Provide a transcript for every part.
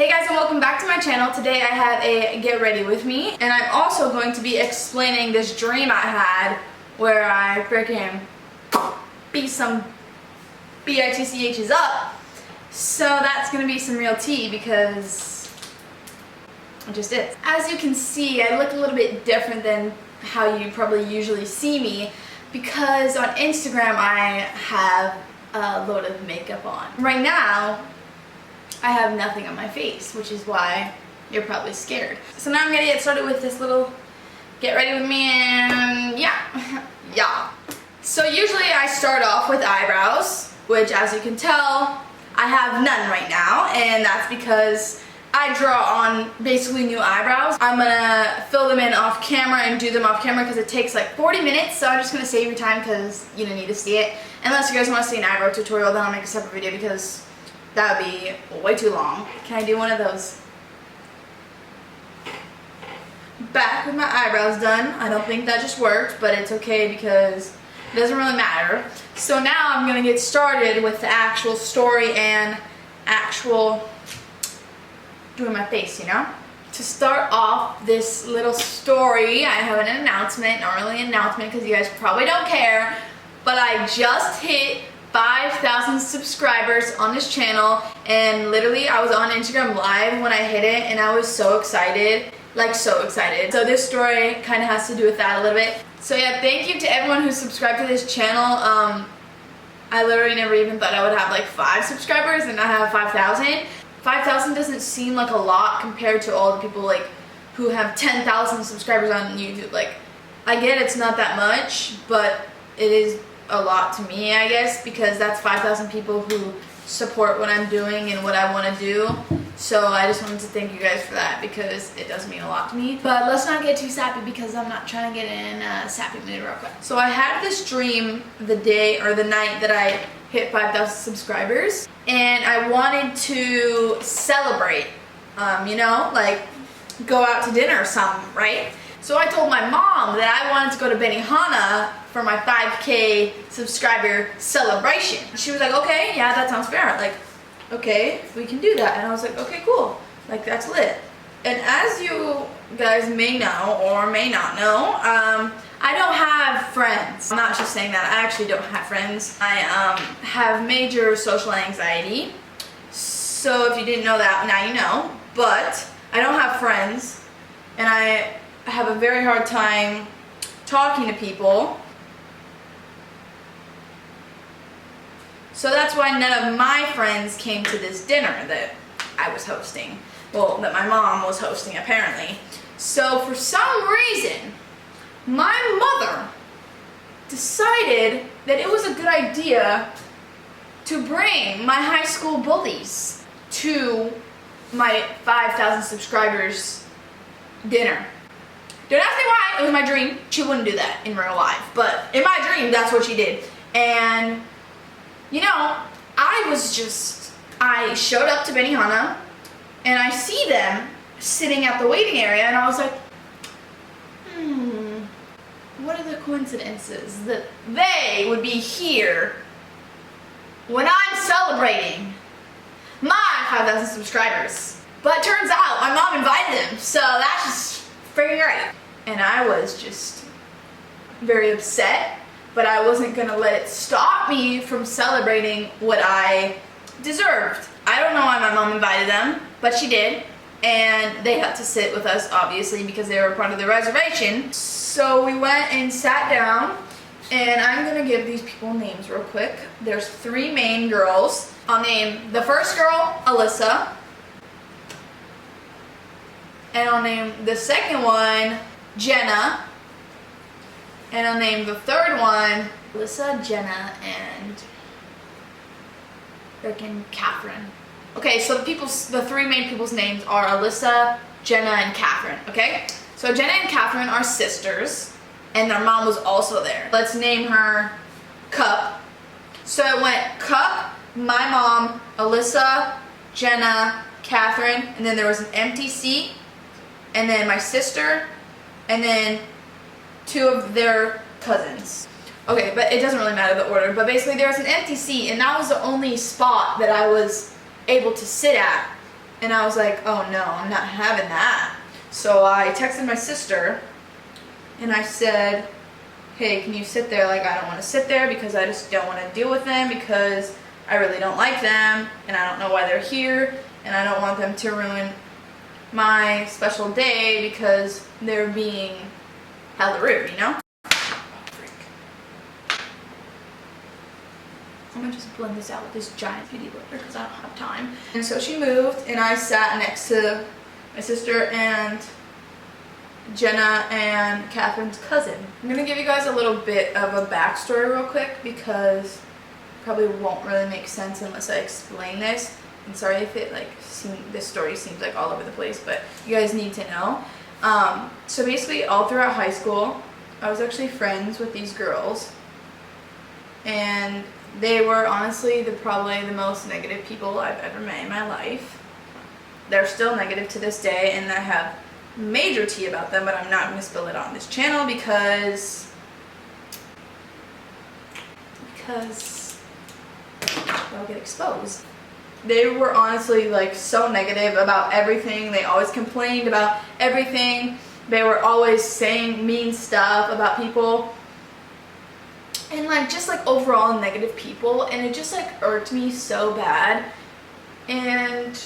Hey guys, and welcome back to my channel. Today I have a get ready with me, and I'm also going to be explaining this dream I had where I freaking beat some bitch's up. So that's gonna be some real tea because I just did. As you can see, I look a little bit different than how you probably usually see me because on Instagram I have a load of makeup on. Right now I have nothing on my face, which is why you're probably scared. So now I'm gonna get started with this little get ready with me, and yeah. So usually I start off with eyebrows, which as you can tell, I have none right now, and that's because I draw on basically new eyebrows. I'm gonna fill them in off camera and do them off camera because it takes like 40 minutes, so I'm just gonna save your time because you don't need to see it. Unless you guys want to see an eyebrow tutorial, then I'll make a separate video because that would be way too long. Can I do one of those? Back with my eyebrows done. I don't think that just worked, but it's okay because it doesn't really matter. So now I'm going to get started with the actual story and actual doing my face, you know? To start off this little story, I have an announcement. Not really an announcement because you guys probably don't care, but I just hit 5,000 subscribers on this channel, and literally I was on Instagram live when I hit it, and I was so excited, like so excited. So this story kind of has to do with that a little bit. So yeah, thank you to everyone who subscribed to this channel. I literally never even thought I would have like 5 subscribers, and I have 5,000. 5,000 doesn't seem like a lot compared to all the people like who have 10,000 subscribers on YouTube. Like, I get it's not that much, but it is a lot to me, I guess, because that's 5,000 people who support what I'm doing and what I want to do. So I just wanted to thank you guys for that because it does mean a lot to me. But let's not get too sappy because I'm not trying to get in a sappy mood real quick. So I had this dream the day or the night that I hit 5,000 subscribers, and I wanted to celebrate, you know, like go out to dinner or something, right? So I told my mom that I wanted to go to Benihana for my 5K subscriber celebration. She was like, okay, yeah, that sounds fair. Like, okay, we can do that. And I was like, okay, cool. Like, that's lit. And as you guys may know or may not know, I don't have friends. I'm not just saying that. I actually don't have friends. I have major social anxiety. So if you didn't know that, now you know. But I don't have friends, and I have a very hard time talking to people. So that's why none of my friends came to this dinner that I was hosting. Well, that my mom was hosting apparently. So for some reason, my mother decided that it was a good idea to bring my high school bullies to my 5,000 subscribers dinner. Don't ask me why, it was my dream. She wouldn't do that in real life, but in my dream, that's what she did. And, you know, I showed up to Benihana, and I see them sitting at the waiting area, and I was like, what are the coincidences that they would be here when I'm celebrating my 5,000 subscribers? But turns out my mom invited them, so that's just freaking great. And I was just very upset, but I wasn't gonna let it stop me from celebrating what I deserved. I don't know why my mom invited them, but she did. And they had to sit with us, obviously, because they were part of the reservation. So we went and sat down, and I'm gonna give these people names real quick. There's 3 main girls. I'll name the first girl, Alyssa. And I'll name the second one, Jenna. And I'll name the third one, Alyssa, Jenna, and freaking Catherine. Okay, so the 3 main people's names are Alyssa, Jenna, and Catherine, okay? So Jenna and Catherine are sisters, and their mom was also there. Let's name her Cup. So it went Cup, my mom, Alyssa, Jenna, Catherine, and then there was an empty seat, and then my sister, and then 2 of their cousins. Okay, but it doesn't really matter the order, but basically there was an empty seat, and that was the only spot that I was able to sit at And I was like, oh no, I'm not having that. So I texted my sister and I said, hey, can you sit there? Like, I don't want to sit there because I just don't want to deal with them because I really don't like them and I don't know why they're here and I don't want them to ruin my special day because they're being hella rude, you know? I'm gonna just blend this out with this giant beauty blender because I don't have time. And so she moved and I sat next to my sister and Jenna and Catherine's cousin. I'm gonna give you guys a little bit of a backstory real quick because it probably won't really make sense unless I explain this. And sorry if it this story seems like all over the place, but you guys need to know. So basically all throughout high school, I was actually friends with these girls and they were honestly probably the most negative people I've ever met in my life. They're still negative to this day and I have major tea about them, but I'm not going to spill it on this channel because they'll get exposed. They were honestly like so negative about everything. They always complained about everything. They were always saying mean stuff about people. And like just like overall negative people, and it just like irked me so bad. And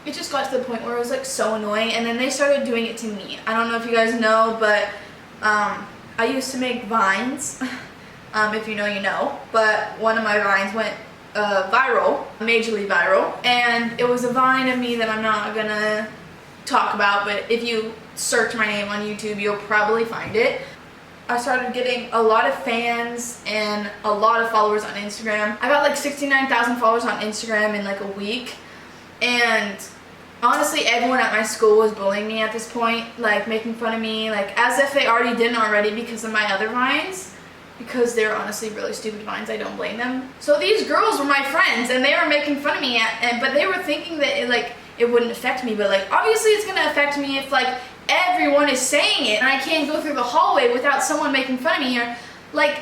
it just got to the point where it was like so annoying, and then they started doing it to me. I don't know if you guys know, but I used to make vines. If you know, you know. But one of my vines went viral, majorly viral, and it was a vine of me that I'm not gonna talk about, but if you search my name on YouTube, you'll probably find it. I started getting a lot of fans and a lot of followers on Instagram. I got like 69,000 followers on Instagram in like a week. And honestly, everyone at my school was bullying me at this point, like making fun of me, like as if they already didn't already because of my other vines. Because they're honestly really stupid vines, I don't blame them. So these girls were my friends and they were making fun of me, but they were thinking that it wouldn't affect me, but like obviously it's gonna affect me if like everyone is saying it and I can't go through the hallway without someone making fun of me, or like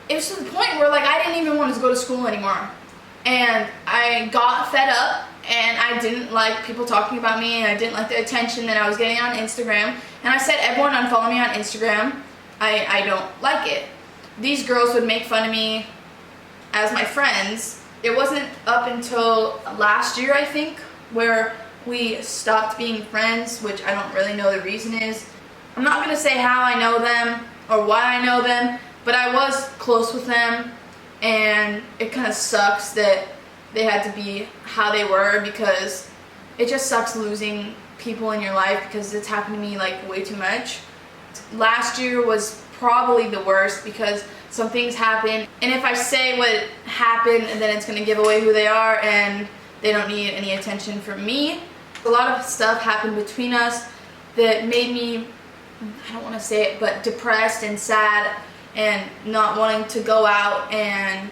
it was to the point where like I didn't even want to go to school anymore. And I got fed up and I didn't like people talking about me and I didn't like the attention that I was getting on Instagram, and I said, everyone unfollow me on Instagram. I don't like it. These girls would make fun of me as my friends. It wasn't up until last year, I think, where we stopped being friends, which I don't really know the reason is. I'm not gonna say how I know them or why I know them, but I was close with them, and it kind of sucks that they had to be how they were, because it just sucks losing people in your life because it's happened to me like way too much. Last year was probably the worst because some things happened, and if I say what happened, then it's gonna give away who they are, and they don't need any attention from me. A lot of stuff happened between us that made me, I don't want to say it, but depressed and sad and not wanting to go out and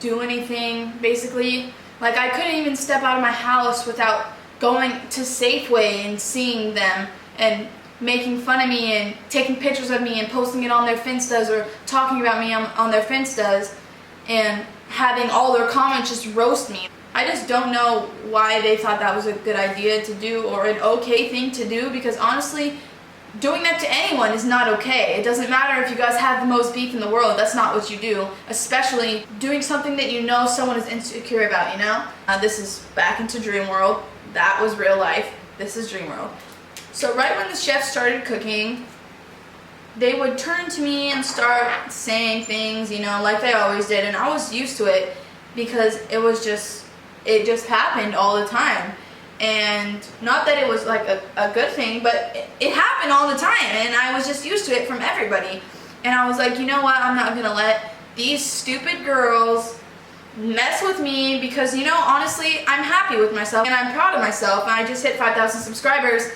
do anything, basically. Like I couldn't even step out of my house without going to Safeway and seeing them and making fun of me and taking pictures of me and posting it on their Finstas or talking about me on their Finstas and having all their comments just roast me. I just don't know why they thought that was a good idea to do or an okay thing to do, because honestly, doing that to anyone is not okay. It doesn't matter if you guys have the most beef in the world, that's not what you do. Especially doing something that you know someone is insecure about, you know? This is back into dream world. That was real life. This is dream world. So right when the chef started cooking, they would turn to me and start saying things, you know, like they always did, and I was used to it because it just happened all the time. And not that it was like a good thing, but it happened all the time, and I was just used to it from everybody. And I was like, you know what, I'm not gonna let these stupid girls mess with me, because, you know, honestly, I'm happy with myself and I'm proud of myself, and I just hit 5,000 subscribers.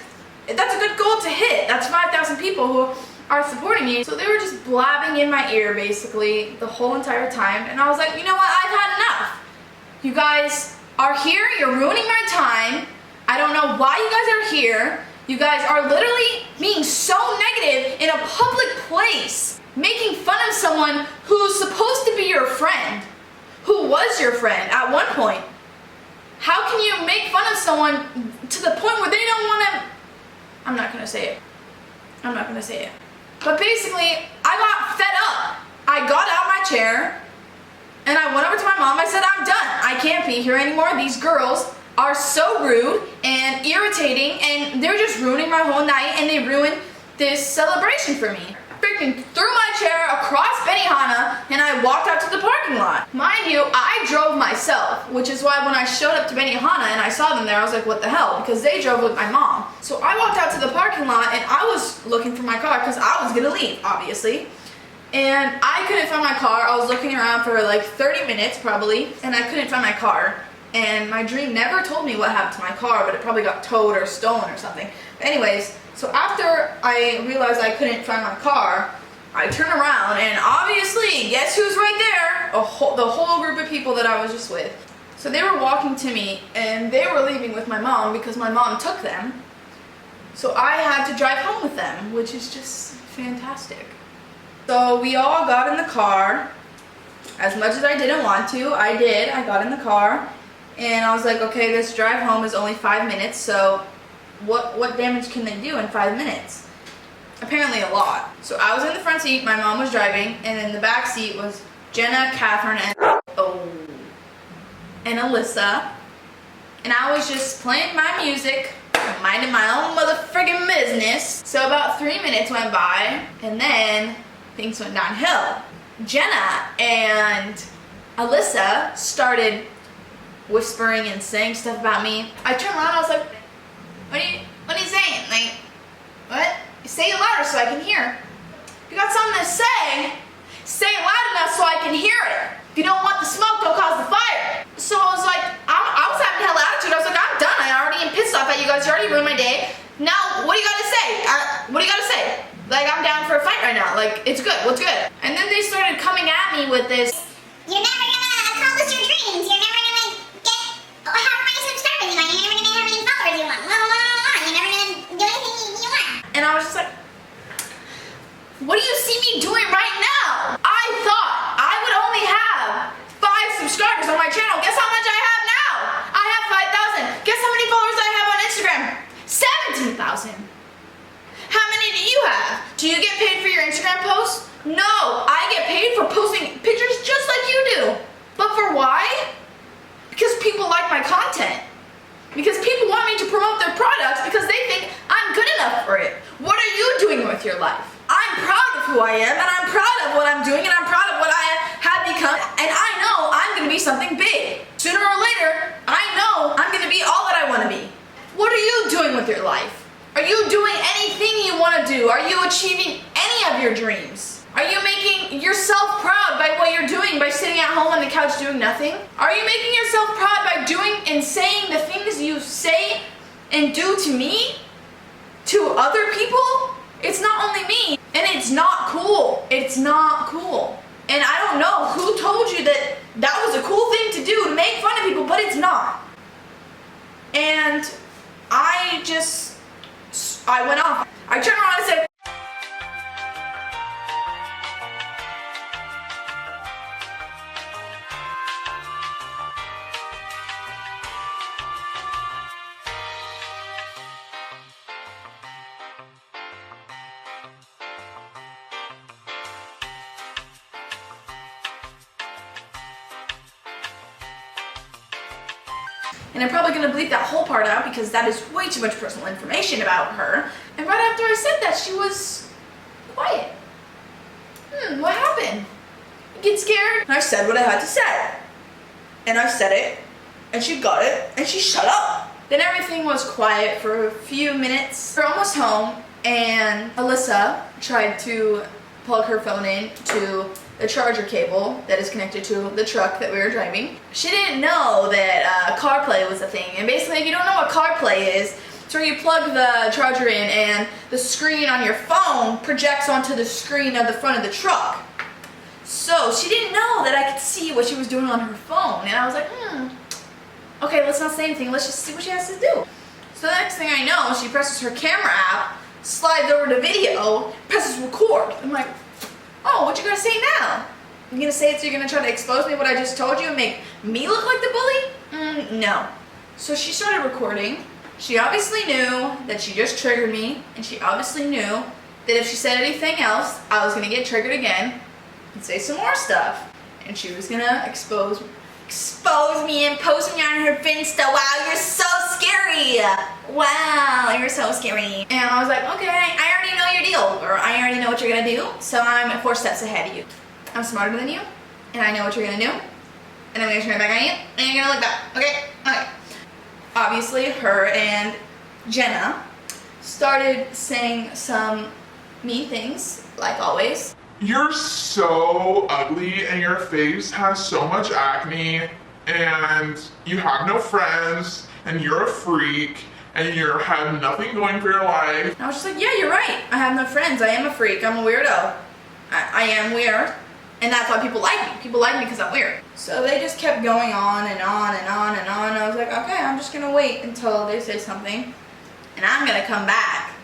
That's a good goal to hit. That's 5,000 people who are supporting me. So they were just blabbing in my ear basically the whole entire time, and I was like, you know what, I've had enough. You guys are here, you're ruining my time. I don't know why you guys are here. You guys are literally being so negative in a public place, making fun of someone who's supposed to be your friend, who was your friend at one point. How can you make fun of someone to the point where they don't want to, I'm not going to say it. I'm not going to say it. But basically, I got fed up. I got out of my chair and I went over to my mom. I said, I'm done. I can't be here anymore. These girls are so rude and irritating and they're just ruining my whole night and they ruined this celebration for me. Freaking threw my chair across Benihana and I walked out to the parking lot. Mind you, I drove myself, which is why when I showed up to Benihana and I saw them there, I was like, what the hell? Because they drove with my mom. So I walked out to the parking lot and I was looking for my car because I was gonna leave, obviously. And I couldn't find my car. I was looking around for like 30 minutes probably and I couldn't find my car. And my dream never told me what happened to my car, but it probably got towed or stolen or something. But anyways, so after I realized I couldn't find my car, I turned around and obviously, guess who's right there? The whole group of people that I was just with. So they were walking to me and they were leaving with my mom because my mom took them. So I had to drive home with them, which is just fantastic. So we all got in the car. As much as I didn't want to, I did. I got in the car and I was like, okay, this drive home is only 5 minutes, so what damage can they do in 5 minutes? Apparently a lot. So I was in the front seat, my mom was driving, and in the back seat was Jenna, Catherine, and Alyssa. And I was just playing my music, minding my own motherfucking business. So about 3 minutes went by, and then things went downhill. Jenna and Alyssa started whispering and saying stuff about me. I turned around, I was like, what are you saying? Like, what? Say it louder so I can hear. If you got something to say it loud enough so I can hear it. If you don't want the smoke, don't cause the fire. So I was like, I was having hell attitude. I was like, I'm done. I already am pissed off at you guys. You already ruined my day. Now, what do you got to say? What do you got to say? Like, I'm down for a fight right now. Like, it's good. What's good? And then they started coming at me with this. You're never gonna accomplish your dreams. You're never gonna get how many subscribers you want. You're never gonna have any followers you want. You're never gonna do anything you want. And I was just like, what do you see me doing right now? I thought I would only have 5 subscribers on my channel. Guess how much I have now? I have 5,000. Guess how many followers I have on Instagram? 17,000. How many do you have? Do you get paid for your Instagram posts? No, I get paid for posting pictures just like you do. But for why? Because people like my content. Because people want me to promote their products because they think I'm good enough for it. What are you doing with your life? I'm proud of who I am and I'm proud of what I'm doing and I'm proud of what I have become. And I know I'm going to be something big. Sooner or later, I know I'm going to be all that I want to be. What are you doing with your life? Are you doing anything you want to do? Are you achieving any of your dreams? Are you making yourself proud by what you're doing by sitting at home on the couch doing nothing? Are you making yourself proud by doing and saying the things you say and do to me? To other people? It's not only me. And it's not cool. It's not cool. And I don't know who told you that that was a cool thing to do, to make fun of people, but it's not. And I went off. I turned around and said, and I'm probably going to bleep that whole part out because that is way too much personal information about her. And right after I said that, she was quiet. What happened? You get scared? And I said what I had to say. And I said it, and she got it, and she shut up. Then everything was quiet for a few minutes. We're almost home, and Alyssa tried to plug her phone in to the charger cable that is connected to the truck that we were driving. She didn't know that CarPlay was a thing. And basically, if you don't know what CarPlay is, it's where you plug the charger in and the screen on your phone projects onto the screen of the front of the truck. So she didn't know that I could see what she was doing on her phone. And I was like, okay, let's not say anything. Let's just see what she has to do. So the next thing I know, she presses her camera app, slides over to video, presses record. I'm like, oh, what you gonna say now? You gonna say it so you're gonna try to expose me what I just told you and make me look like the bully? No. So she started recording. She obviously knew that she just triggered me, and she obviously knew that if she said anything else, I was gonna get triggered again and say some more stuff. And she was gonna expose me and post me on her Finsta. Wow, you're so scary. Wow, you're so scary. And I was like, okay, I already know your deal, or I already know what you're gonna do, so I'm 4 steps ahead of you. I'm smarter than you, and I know what you're gonna do, and I'm gonna turn it back on you, and you're gonna look back, okay? Okay. Obviously, her and Jenna started saying some mean things, like always. You're so ugly and your face has so much acne and you have no friends and you're a freak and you have nothing going for your life. And I was just like, yeah, you're right. I have no friends. I am a freak. I'm a weirdo. I am weird. And that's why people like me. People like me because I'm weird. So they just kept going on and on and on and on. I was like, okay, I'm just going to wait until they say something. And I'm going to come back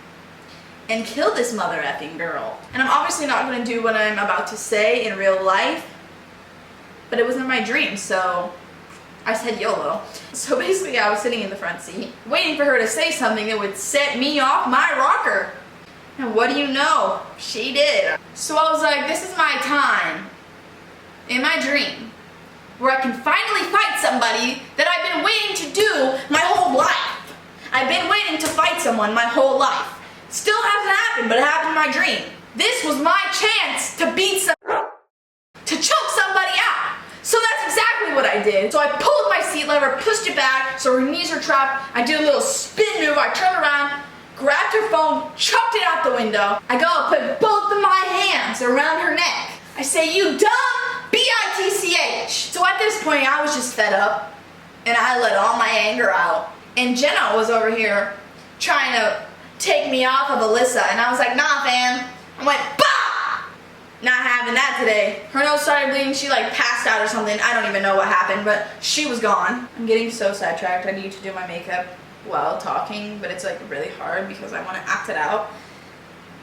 and kill this mother effing girl. And I'm obviously not going to do what I'm about to say in real life. But it was in my dream, so I said YOLO. So basically I was sitting in the front seat, waiting for her to say something that would set me off my rocker. And what do you know? She did. So I was like, this is my time, in my dream, where I can finally fight somebody that I've been waiting to do my whole life. I've been waiting to fight someone my whole life. Still hasn't happened, but it happened in my dream. This was my chance to beat to choke somebody out. So that's exactly what I did. So I pulled my seat lever, pushed it back, so her knees were trapped. I did a little spin move, I turned around, grabbed her phone, chucked it out the window. I go and put both of my hands around her neck. I say, you dumb bitch. So at this point, I was just fed up, and I let all my anger out. And Jenna was over here trying to take me off of Alyssa, and I was like, nah, fam. I went, bah! Not having that today. Her nose started bleeding, she like passed out or something. I don't even know what happened, but she was gone. I'm getting so sidetracked. I need to do my makeup while talking, but it's like really hard because I want to act it out.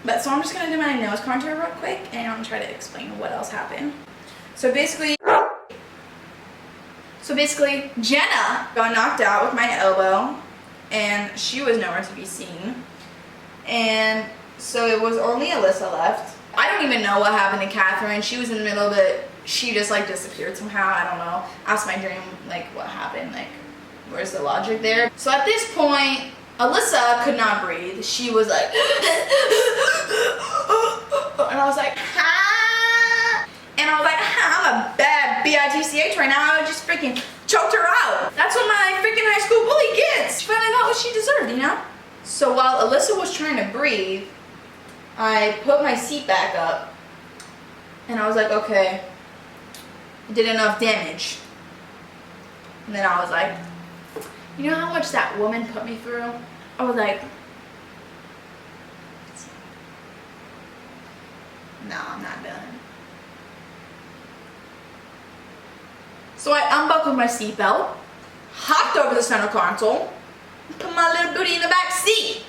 But so I'm just gonna do my nose contour real quick, and I'm gonna try to explain what else happened. So basically, Jenna got knocked out with my elbow, and she was nowhere to be seen. And so it was only Alyssa left. I don't even know what happened to Catherine. She was in the middle of it. She just like disappeared somehow. I don't know. Asked my dream like what happened, like where's the logic there? So at this point, Alyssa could not breathe. She was like, and I was like, ha! And I was like, I'm a bad bitch right now. I just freaking choked her out. That's what my freaking high school bully gets. She finally got what she deserved, you know? So while Alyssa was trying to breathe, I put my seat back up, and I was like, okay, I did enough damage. And then I was like, you know how much that woman put me through? I was like, no, I'm not done. So I unbuckled my seatbelt, hopped over the center console, and put my little booty in the back seat.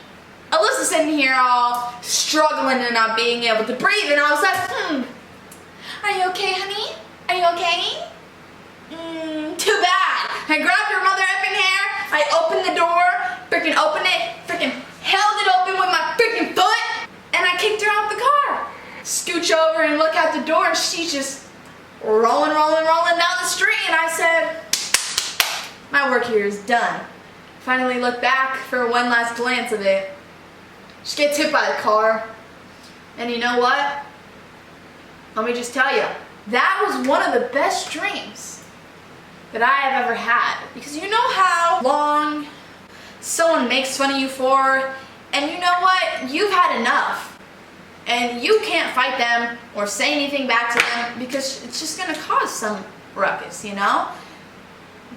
Alyssa's sitting here all struggling and not being able to breathe, and I was like, are you okay, honey? Are you okay? Too bad. I grabbed her mother effing hair, I opened the door, freaking opened it, freaking held it open with my freaking foot, and I kicked her out the car. Scooch over and look out the door, and she's just rolling down the street, and I said, my work here is done. Finally looked back for one last glance of it. She gets hit by the car. And you know what? Let me just tell you, that was one of the best dreams that I have ever had. Because you know how long someone makes fun of you for, and you know what? You've had enough. And you can't fight them or say anything back to them because it's just gonna cause some ruckus, you know?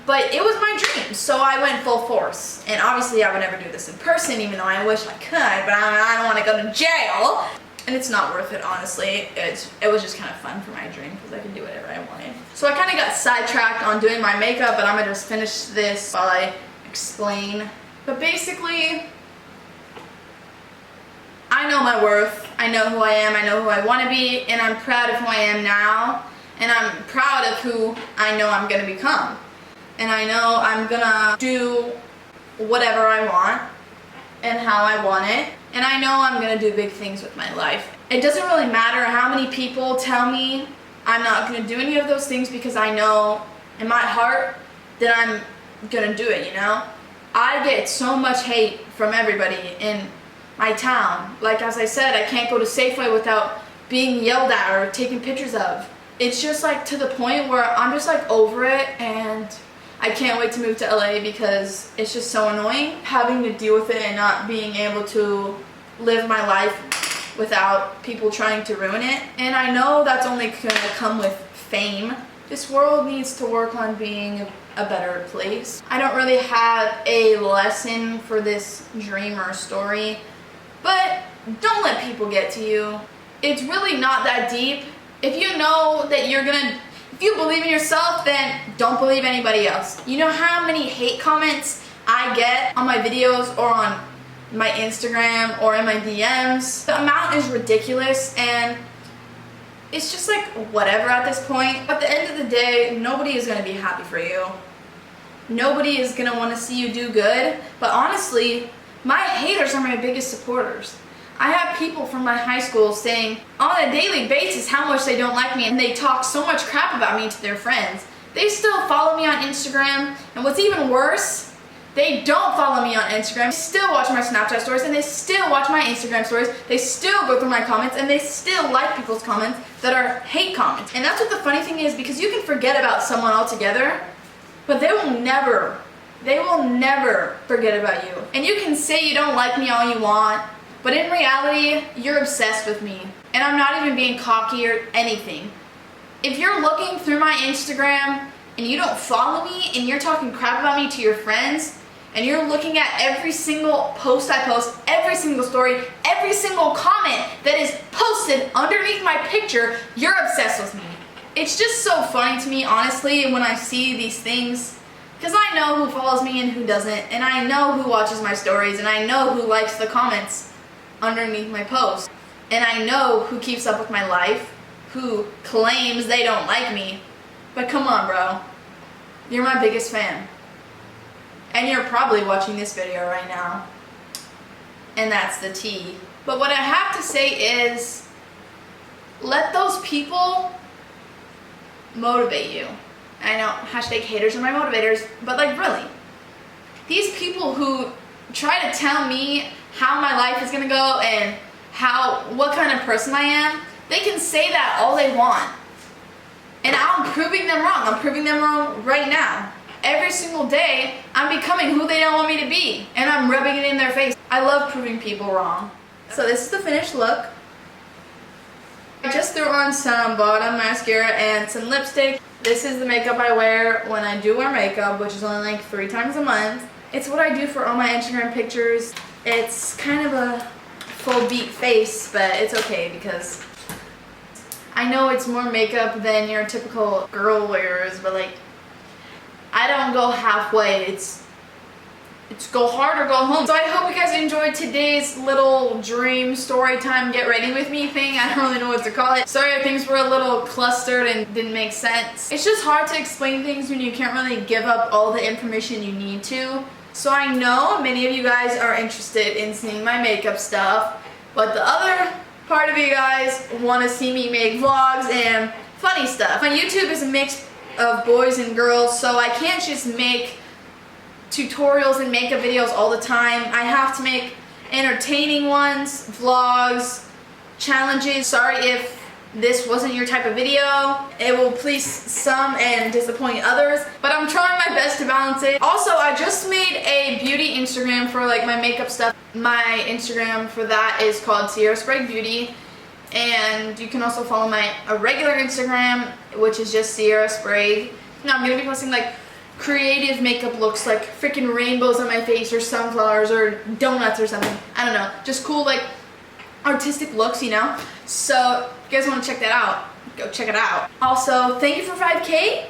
But it was my dream, so I went full force. And obviously I would never do this in person, even though I wish I could, but I don't want to go to jail. And it's not worth it, honestly. It was just kind of fun for my dream because I could do whatever I wanted. So I kind of got sidetracked on doing my makeup, but I'm going to just finish this while I explain. But basically, I know my worth. I know who I am. I know who I want to be. And I'm proud of who I am now. And I'm proud of who I know I'm going to become. And I know I'm gonna do whatever I want and how I want it. And I know I'm gonna do big things with my life. It doesn't really matter how many people tell me I'm not gonna do any of those things, because I know in my heart that I'm gonna do it, you know? I get so much hate from everybody in my town. Like, as I said, I can't go to Safeway without being yelled at or taken pictures of. It's just like to the point where I'm just like over it, and I can't wait to move to LA because it's just so annoying having to deal with it and not being able to live my life without people trying to ruin it. And I know that's only gonna come with fame. This world needs to work on being a better place. I don't really have a lesson for this dream or story, but don't let people get to you. It's really not that deep. If you know that if you believe in yourself, then don't believe anybody else. You know how many hate comments I get on my videos or on my Instagram or in my DMs? The amount is ridiculous, and it's just like whatever at this point. At the end of the day, nobody is gonna be happy for you. Nobody is gonna wanna see you do good, but honestly, my haters are my biggest supporters. I have people from my high school saying on a daily basis how much they don't like me, and they talk so much crap about me to their friends. They still follow me on Instagram, and what's even worse, they don't follow me on Instagram. They still watch my Snapchat stories, and they still watch my Instagram stories. They still go through my comments, and they still like people's comments that are hate comments. And that's what the funny thing is, because you can forget about someone altogether, but they will never forget about you. And you can say you don't like me all you want, but in reality, you're obsessed with me. And I'm not even being cocky or anything. If you're looking through my Instagram and you don't follow me and you're talking crap about me to your friends, and you're looking at every single post I post, every single story, every single comment that is posted underneath my picture, you're obsessed with me. It's just so funny to me, honestly, when I see these things, because I know who follows me and who doesn't, and I know who watches my stories, and I know who likes the comments underneath my posts, and I know who keeps up with my life, who claims they don't like me. But come on, bro, you're my biggest fan, and you're probably watching this video right now, and that's the tea. But what I have to say is, let those people motivate you. I know, hashtag haters are my motivators, but like, really, these people who try to tell me how my life is gonna go and what kind of person I am, they can say that all they want, and I'm proving them wrong. I'm proving them wrong right now. Every single day, I'm becoming who they don't want me to be, and I'm rubbing it in their face. I love proving people wrong. So this is the finished look. I just threw on some bottom mascara and some lipstick. This is the makeup I wear when I do wear makeup, which is only like 3 times a month. It's what I do for all my Instagram pictures. It's kind of a full beat face, but it's okay because I know it's more makeup than your typical girl wears, but like, I don't go halfway. It's go hard or go home. So I hope you guys enjoyed today's little dream story time get ready with me thing. I don't really know what to call it. Sorry, things were a little clustered and didn't make sense. It's just hard to explain things when you can't really give up all the information you need to. So I know many of you guys are interested in seeing my makeup stuff, but the other part of you guys want to see me make vlogs and funny stuff. My YouTube is a mix of boys and girls, so I can't just make tutorials and makeup videos all the time. I have to make entertaining ones, vlogs, challenges. Sorry if this wasn't your type of video. It will please some and disappoint others, but I'm trying my best to balance it. Also, I just made a beauty Instagram for like my makeup stuff. My Instagram for that is called Sierra Sprague Beauty, and you can also follow my regular Instagram, which is just Sierra Sprague. Now I'm gonna be posting like creative makeup looks, like freaking rainbows on my face or sunflowers or donuts or something. I don't know, just cool like artistic looks, you know? So if you guys want to check that out, go check it out. Also, thank you for 5K.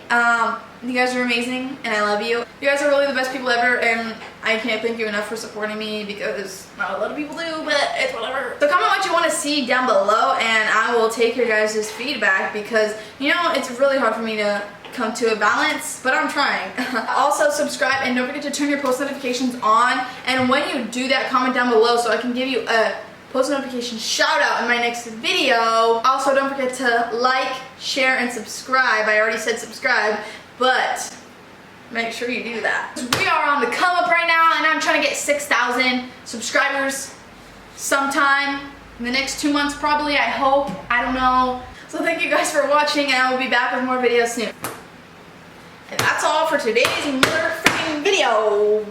You guys are amazing and I love you. You guys are really the best people ever, and I can't thank you enough for supporting me because not a lot of people do, but it's whatever. So comment what you want to see down below and I will take your guys' feedback because, you know, it's really hard for me to come to a balance, but I'm trying. Also subscribe and don't forget to turn your post notifications on, and when you do that, comment down below so I can give you a post notification shout out in my next video. Also don't forget to like, share, and subscribe. I already said subscribe, but make sure you do that. We are on the come up right now, and I'm trying to get 6,000 subscribers sometime in the next 2 months probably, I hope. I don't know. So thank you guys for watching, and I will be back with more videos soon. And that's all for today's motherfucking video.